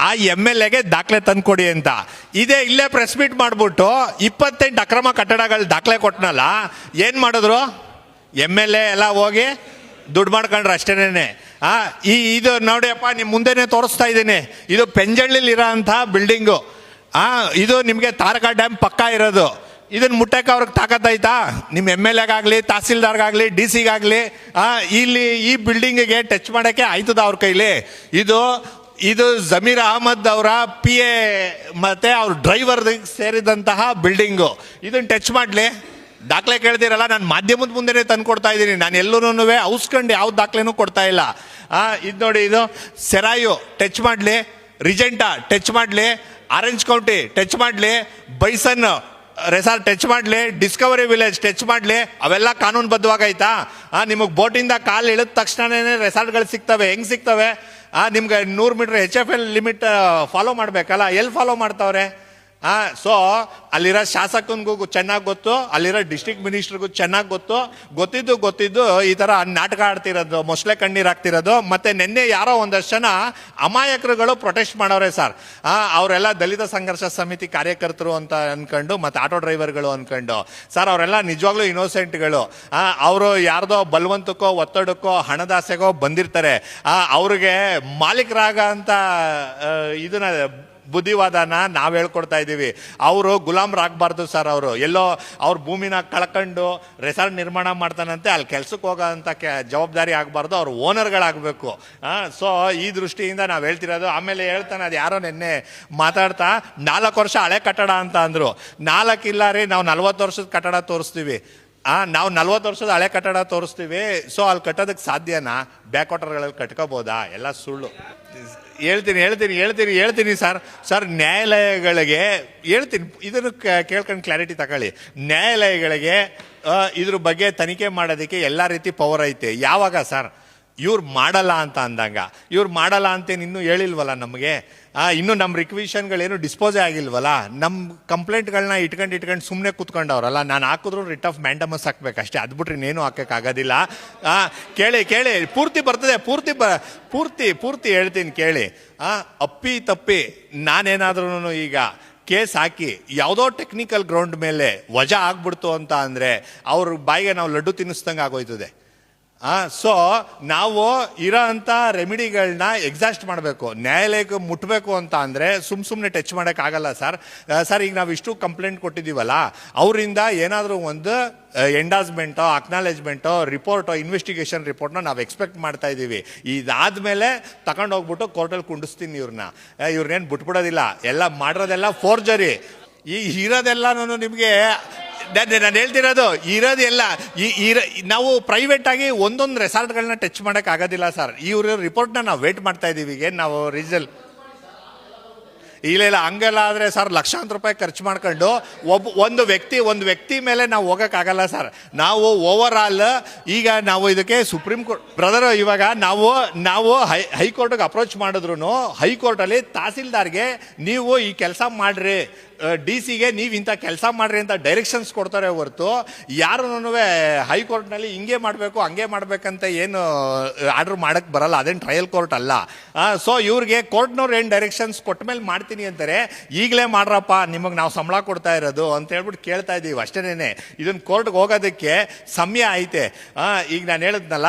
ಆ MLAಗೆ ದಾಖಲೆ ತಂದ್ಕೊಡಿ ಅಂತ. ಇಲ್ಲೇ ಪ್ರೆಸ್ ಮೀಟ್ ಮಾಡ್ಬಿಟ್ಟು 28 ಅಕ್ರಮ ಕಟ್ಟಡಗಳು ದಾಖಲೆ ಕೊಟ್ಟನಲ್ಲ, ಏನ್ ಮಾಡಿದ್ರು? MLA ಎಲ್ಲ ಹೋಗಿ ದುಡ್ಡು ಮಾಡ್ಕೊಂಡ್ರು ಅಷ್ಟೇನೆ. ಇದು ನೋಡಿಯಪ್ಪ, ನಿಮ್ಮ ಮುಂದೆನೆ ತೋರಿಸ್ತಾ ಇದ್ದೀನಿ. ಇದು ಪೆಂಜಳ್ಳಿಲಿರೋ ಅಂಥ ಬಿಲ್ಡಿಂಗು. ಇದು ನಿಮಗೆ ತಾರಕ ಡ್ಯಾಮ್ ಪಕ್ಕ ಇರೋದು. ಇದನ್ನ ಮುಟ್ಟಕ್ಕೆ ಅವ್ರಿಗೆ ತಾಕತ್ತಾಯ್ತಾ? ನಿಮ್ಮ MLAಗಾಗಲಿ, ತಹಸೀಲ್ದಾರ್ಗಾಗಲಿ, DC ಗಾಗಲಿ ಇಲ್ಲಿ ಈ ಬಿಲ್ಡಿಂಗಿಗೆ ಟಚ್ ಮಾಡೋಕ್ಕೆ ಆಯ್ತದ ಅವ್ರ ಕೈಲಿ? ಇದು ಜಮೀರ್ ಅಹಮದ್ ಅವರ PA ಮತ್ತೆ ಅವ್ರ ಡ್ರೈವರ್ ಸೇರಿದಂತಹ ಬಿಲ್ಡಿಂಗು. ಇದನ್ನ ಟಚ್ ಮಾಡಲಿ? ದಾಖಲೆ ಕೇಳ್ದಿರಲ್ಲ, ನಾನು ಮಾಧ್ಯಮದ ಮುಂದೆನೇ ತಂದು ಕೊಡ್ತಾ ಇದ್ದೀನಿ. ನಾನು ಎಲ್ಲೂ ಔಸ್ಕೊಂಡು ಯಾವ ದಾಖಲೆನೂ ಕೊಡ್ತಾ ಇಲ್ಲ. ಇದು ನೋಡಿ, ಇದು ಸೆರಾಯು ಟಚ್ ಮಾಡಲಿ, ರಿಜೆಂಟಾ ಟಚ್ ಮಾಡಲಿ, ಆರೆಂಜ್ ಕೌಂಟಿ ಟಚ್ ಮಾಡಲಿ, ಬೈಸನ್ ರೆಸಾರ್ಟ್ ಟಚ್ ಮಾಡಲಿ, ಡಿಸ್ಕವರಿ ವಿಲೇಜ್ ಟಚ್ ಮಾಡಲಿ, ಅವೆಲ್ಲ ಕಾನೂನುಬದ್ಧವಾಗೈತಾ? ನಿಮಗೆ ಬೋಟಿಂದ ಕಾಲು ಇಳಿದ ತಕ್ಷಣನೇ ರೆಸಾರ್ಟ್ಗಳು ಸಿಗ್ತವೆ. ಹೆಂಗೆ ಸಿಗ್ತವೆ? ನಿಮ್ಗೆ 100 ಮೀಟರ್ HFL ಲಿಮಿಟ್ ಫಾಲೋ ಮಾಡಬೇಕಲ್ಲ, ಎಲ್ಲಿ ಫಾಲೋ ಮಾಡ್ತಾವ್ರೆ? ಸೊ ಅಲ್ಲಿರೋ ಶಾಸಕನಿಗೂ ಚೆನ್ನಾಗಿ ಗೊತ್ತು, ಅಲ್ಲಿರೋ ಡಿಸ್ಟ್ರಿಕ್ಟ್ ಮಿನಿಸ್ಟರ್ಗೂ ಚೆನ್ನಾಗಿ ಗೊತ್ತಿದ್ದು ಈ ಥರ ನಾಟಕ ಆಡ್ತಿರೋದು, ಮೊಸಳೆ ಕಣ್ಣೀರು ಹಾಕ್ತಿರೋದು. ಮತ್ತು ನಿನ್ನೆ ಯಾರೋ ಒಂದಷ್ಟು ಜನ ಅಮಾಯಕರುಗಳು ಪ್ರೊಟೆಸ್ಟ್ ಮಾಡೋರೆ ಸರ್. ಅವರೆಲ್ಲ ದಲಿತ ಸಂಘರ್ಷ ಸಮಿತಿ ಕಾರ್ಯಕರ್ತರು ಅಂತ ಅಂದ್ಕೊಂಡು, ಮತ್ತು ಆಟೋ ಡ್ರೈವರ್ಗಳು ಅಂದ್ಕೊಂಡು. ಸರ್, ಅವರೆಲ್ಲ ನಿಜವಾಗ್ಲೂ ಇನ್ನೋಸೆಂಟ್ಗಳು. ಅವರು ಯಾರ್ದೋ ಬಲವಂತಕ್ಕೋ ಒತ್ತಡಕ್ಕೋ ಹಣದಾಸೆಗೋ ಬಂದಿರ್ತಾರೆ. ಅವ್ರಿಗೆ ಮಾಲೀಕರಾಗ ಅಂತ ಇದನ್ನ ಬುದ್ಧಿವಾದನ ನಾವು ಹೇಳ್ಕೊಡ್ತಾ ಇದ್ದೀವಿ. ಅವರು ಗುಲಾಮ್ರಾಗಬಾರ್ದು ಸರ್. ಅವರು ಎಲ್ಲೋ ಅವ್ರ ಭೂಮಿನ ಕಳ್ಕೊಂಡು ರೆಸಾರ್ಟ್ ನಿರ್ಮಾಣ ಮಾಡ್ತಾನಂತೆ, ಅಲ್ಲಿ ಕೆಲ್ಸಕ್ಕೆ ಹೋಗೋ ಅಂತ ಜವಾಬ್ದಾರಿ ಆಗಬಾರ್ದು, ಅವ್ರು ಓನರ್ಗಳಾಗಬೇಕು. ಸೊ ಈ ದೃಷ್ಟಿಯಿಂದ ನಾವು ಹೇಳ್ತಿರೋದು. ಆಮೇಲೆ ಹೇಳ್ತಾನೆ, ಅದು ಯಾರೋ ನಿನ್ನೆ ಮಾತಾಡ್ತಾ 4 ವರ್ಷ ಹಳೆ ಕಟ್ಟಡ ಅಂತ ಅಂದರು. 4 ಇಲ್ಲ ರೀ, ನಾವು 40 ವರ್ಷದ ಕಟ್ಟಡ ತೋರಿಸ್ತೀವಿ. ನಾವು 40 ವರ್ಷದ ಹಳೆ ಕಟ್ಟಡ ತೋರಿಸ್ತೀವಿ. ಸೊ ಅಲ್ಲಿ ಕಟ್ಟೋದಕ್ಕೆ ಸಾಧ್ಯನಾ? ಬ್ಯಾಕ್ ವಾಟರ್ಗಳಲ್ಲಿ ಕಟ್ಕೋಬೋದಾ? ಎಲ್ಲ ಸುಳ್ಳು. ಹೇಳ್ತೀನಿ ಸರ್. ನ್ಯಾಯಾಲಯಗಳಿಗೆ ಹೇಳ್ತೀನಿ, ಇದನ್ನು ಕೇಳ್ಕೊಂಡು ಕ್ಲಾರಿಟಿ ತಗೊಳ್ಳಿ. ನ್ಯಾಯಾಲಯಗಳಿಗೆ ಇದ್ರ ಬಗ್ಗೆ ತನಿಖೆ ಮಾಡೋದಕ್ಕೆ ಎಲ್ಲ ರೀತಿ ಪವರ್ ಐತೆ. ಯಾವಾಗ ಸರ್? ಇವ್ರು ಮಾಡಲ್ಲ ಅಂತ ಅಂದಾಗ. ಇವ್ರು ಮಾಡಲ್ಲ ಅಂತೇನು ಇನ್ನೂ ಹೇಳಿಲ್ವಲ್ಲ ನಮಗೆ. ಇನ್ನೂ ನಮ್ಮ ರಿಕ್ವಿಷನ್ಗಳೇನು ಡಿಸ್ಪೋಸೇ ಆಗಿಲ್ವಲ್ಲ. ನಮ್ಮ ಕಂಪ್ಲೇಂಟ್ಗಳನ್ನ ಇಟ್ಕೊಂಡು ಸುಮ್ಮನೆ ಕೂತ್ಕೊಂಡವ್ರಲ್ಲ. ನಾನು ಹಾಕಿದ್ರು ರಿಟ್ ಆಫ್ ಮ್ಯಾಂಡಮಸ್ ಹಾಕ್ಬೇಕು ಅಷ್ಟೇ, ಅದು ಬಿಟ್ರೆ ಇನ್ನೇನು ಹಾಕೋಕ್ಕಾಗೋದಿಲ್ಲ. ಕೇಳಿ ಪೂರ್ತಿ ಬರ್ತದೆ, ಪೂರ್ತಿ ಹೇಳ್ತೀನಿ ಕೇಳಿ. ಅಪ್ಪಿ ತಪ್ಪಿ ನಾನೇನಾದ್ರೂ ಈಗ ಕೇಸ್ ಹಾಕಿ ಯಾವುದೋ ಟೆಕ್ನಿಕಲ್ ಗ್ರೌಂಡ್ ಮೇಲೆ ವಜಾ ಆಗ್ಬಿಡ್ತು ಅಂತ ಅಂದರೆ ಅವ್ರ ಬಾಯಿಗೆ ನಾವು ಲಡ್ಡು ತಿನ್ನಿಸ್ದಂಗೆ ಆಗೋಯ್ತದೆ. ಸೊ ನಾವು ಇರೋ ಅಂಥ ರೆಮಿಡಿಗಳನ್ನ ಎಕ್ಸಾಸ್ಟ್ ಮಾಡಬೇಕು. ನ್ಯಾಯಾಲಯಕ್ಕೆ ಮುಟ್ಟಬೇಕು ಅಂತ ಅಂದರೆ ಸುಮ್ಮನೆ ಟಚ್ ಮಾಡೋಕ್ಕಾಗಲ್ಲ ಸರ್. ಈಗ ನಾವು ಇಷ್ಟು ಕಂಪ್ಲೇಂಟ್ ಕೊಟ್ಟಿದ್ದೀವಲ್ಲ, ಅವರಿಂದ ಏನಾದರೂ ಒಂದು ಎಂಡಾಸ್ಮೆಂಟೋ, ಅಕ್ನಾಲೇಜ್ಮೆಂಟೋ, ರಿಪೋರ್ಟೋ, ಇನ್ವೆಸ್ಟಿಗೇಷನ್ ರಿಪೋರ್ಟ್ನ ನಾವು ಎಕ್ಸ್ಪೆಕ್ಟ್ ಮಾಡ್ತಾ ಇದ್ದೀವಿ. ಇದಾದಮೇಲೆ ತಗೊಂಡೋಗ್ಬಿಟ್ಟು ಕೋರ್ಟಲ್ಲಿ ಕುಂಡಿಸ್ತೀನಿ ಇವ್ರನ್ನೇನು ಬಿಟ್ಬಿಡೋದಿಲ್ಲ. ಎಲ್ಲ ಮಾಡಿರೋದೆಲ್ಲ ಫೋರ್ಜರಿ. ಇರೋದೆಲ್ಲನೂ ನಿಮಗೆ ನಾನು ಹೇಳ್ತಿರೋದು ಇರೋದೆಲ್ಲ ನಾವು ಪ್ರೈವೇಟ್ ಆಗಿ ಒಂದೊಂದು ರೆಸಾರ್ಟ್ಗಳನ್ನ ಟಚ್ ಮಾಡೋಕ್ಕಾಗೋದಿಲ್ಲ ಸರ್. ಇವ್ರ ರಿಪೋರ್ಟ್ನ ನಾವು ವೇಟ್ ಮಾಡ್ತಾ ಇದ್ದೀವಿ. ನಾವು ರೀಸಲ್ ಇಲ್ಲ ಹಂಗೆಲ್ಲ ಆದರೆ ಸರ್ ಲಕ್ಷಾಂತರ ರೂಪಾಯಿ ಖರ್ಚು ಮಾಡ್ಕೊಂಡು ಒಂದು ವ್ಯಕ್ತಿ ಮೇಲೆ ನಾವು ಹೋಗೋಕ್ಕಾಗಲ್ಲ ಸರ್. ನಾವು ಓವರ್ ಆಲ್ ಈಗ ನಾವು ಇದಕ್ಕೆ ಸುಪ್ರೀಂ ಕೋರ್ಟ್ ಬ್ರದರ್, ಇವಾಗ ನಾವು ಹೈಕೋರ್ಟ್ಗೆ ಅಪ್ರೋಚ್ ಮಾಡಿದ್ರು ಹೈಕೋರ್ಟಲ್ಲಿ ತಹಸೀಲ್ದಾರ್ಗೆ ನೀವು ಈ ಕೆಲಸ ಮಾಡ್ರಿ, DC-ಗೆ ನೀವು ಇಂಥ ಕೆಲಸ ಮಾಡ್ರಿ ಅಂತ ಡೈರೆಕ್ಷನ್ಸ್ ಕೊಡ್ತಾರೆ ಹೊರತು ಯಾರೂ ಹೈಕೋರ್ಟ್ನಲ್ಲಿ ಹಿಂಗೆ ಮಾಡಬೇಕು ಹಂಗೆ ಮಾಡ್ಬೇಕಂತ ಏನು ಆರ್ಡ್ರ್ ಮಾಡೋಕ್ಕೆ ಬರಲ್ಲ. ಅದೇನು ಟ್ರಯಲ್ ಕೋರ್ಟ್ ಅಲ್ಲ. ಸೊ ಇವ್ರಿಗೆ ಕೋರ್ಟ್ನವ್ರು ಏನು ಡೈರೆಕ್ಷನ್ಸ್ ಕೊಟ್ಟ ಮೇಲೆ ಮಾಡ್ತೀನಿ ಅಂತಾರೆ. ಈಗಲೇ ಮಾಡ್ರಪ್ಪ, ನಿಮಗೆ ನಾವು ಸಂಬಳ ಕೊಡ್ತಾ ಇರೋದು ಅಂತ ಹೇಳ್ಬಿಟ್ಟು ಕೇಳ್ತಾ ಇದ್ದೀವಿ ಅಷ್ಟೇನೆ. ಇದನ್ನು ಕೋರ್ಟ್ಗೆ ಹೋಗೋದಕ್ಕೆ ಸಮಯ ಐತೆ. ಈಗ ನಾನು ಹೇಳಿದ್ನಲ್ಲ,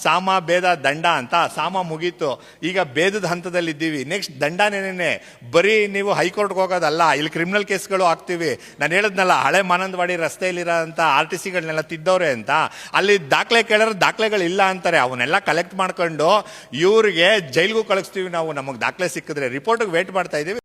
ಸಾಮ ಭೇದ ದಂಡ ಅಂತ. ಸಾಮ ಮುಗೀತು, ಈಗ ಭೇದದ ಹಂತದಲ್ಲಿದ್ದೀವಿ. ನೆಕ್ಸ್ಟ್ ದಂಡನೇನೆ. ಬರೀ ನೀವು ಹೈಕೋರ್ಟ್ಗೆ ಹೋಗೋದಲ್ಲ, ಇಲ್ಲಿ ಕ್ರಿಮಿನಲ್ ಕೇಸ್ಗಳು ಆಗ್ತೀವಿ. ನಾನು ಹೇಳಿದ್ನಲ್ಲ, ಹಳೆ ಮಾನಂದವಾಡಿ ರಸ್ತೆಯಲ್ಲಿರೋ ಅಂತ RTCಗಳನ್ನೆಲ್ಲ ತಿದ್ದವ್ರೆ ಅಂತ. ಅಲ್ಲಿ ದಾಖಲೆ ಕೇಳಿದ್ರೆ ದಾಖಲೆಗಳು ಇಲ್ಲ ಅಂತಾರೆ. ಅವನ್ನೆಲ್ಲ ಕಲೆಕ್ಟ್ ಮಾಡ್ಕೊಂಡು ಇವ್ರಿಗೆ ಜೈಲ್ಗೂ ಕಳಿಸ್ತೀವಿ ನಾವು, ನಮಗೆ ದಾಖಲೆ ಸಿಕ್ಕಿದ್ರೆ. ರಿಪೋರ್ಟ್ಗೆ ವೇಟ್ ಮಾಡ್ತಾ ಇದ್ದೀವಿ.